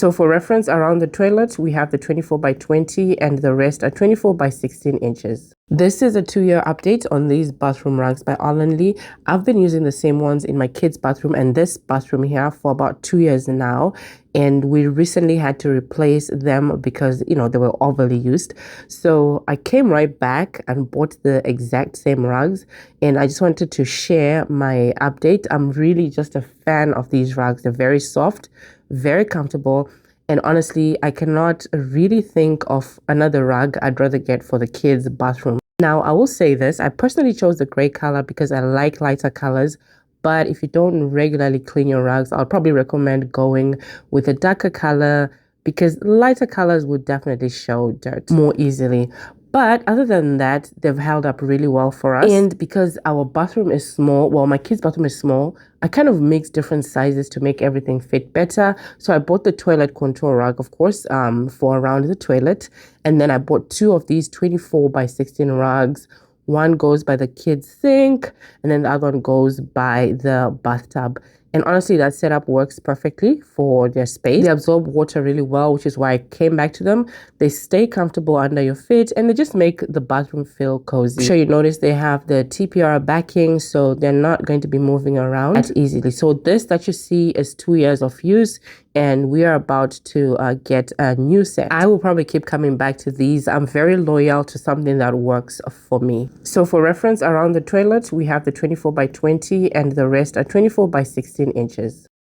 So for reference, around the toilet, we have the 24 by 20 and the rest are 24 by 16 inches. This is a 2-year update on these bathroom rugs by Olanly. I've been using the same ones in my kids' bathroom and this bathroom here for about 2 years now. And we recently had to replace them because, they were overly used. So I came right back and bought the exact same rugs. And I just wanted to share my update. I'm really just a fan of these rugs. They're very soft, very comfortable. And honestly, I cannot really think of another rug I'd rather get for the kids' bathroom. Now, I will say this. I personally chose the gray color because I like lighter colors. But if you don't regularly clean your rugs, I'll probably recommend going with a darker color because lighter colors would definitely show dirt more easily. But other than that, they've held up really well for us. And because our bathroom is small, well, my kids' bathroom is small, I kind of mixed different sizes to make everything fit better. So I bought the toilet contour rug, of course, for around the toilet. And then I bought 2 of these 24 by 16 rugs. One goes by the kids' sink, and then the other one goes by the bathtub. And honestly, that setup works perfectly for their space. They absorb water really well, which is why I came back to them. They stay comfortable under your feet, and they just make the bathroom feel cozy. Sure, you notice they have the TPR backing, so they're not going to be moving around as easily. So this that you see is 2 years of use, and we are about to get a new set. I will probably keep coming back to these. I'm very loyal to something that works for me. So for reference, around the toilet, we have the 24 by 20 and the rest are 24 by 16 inches.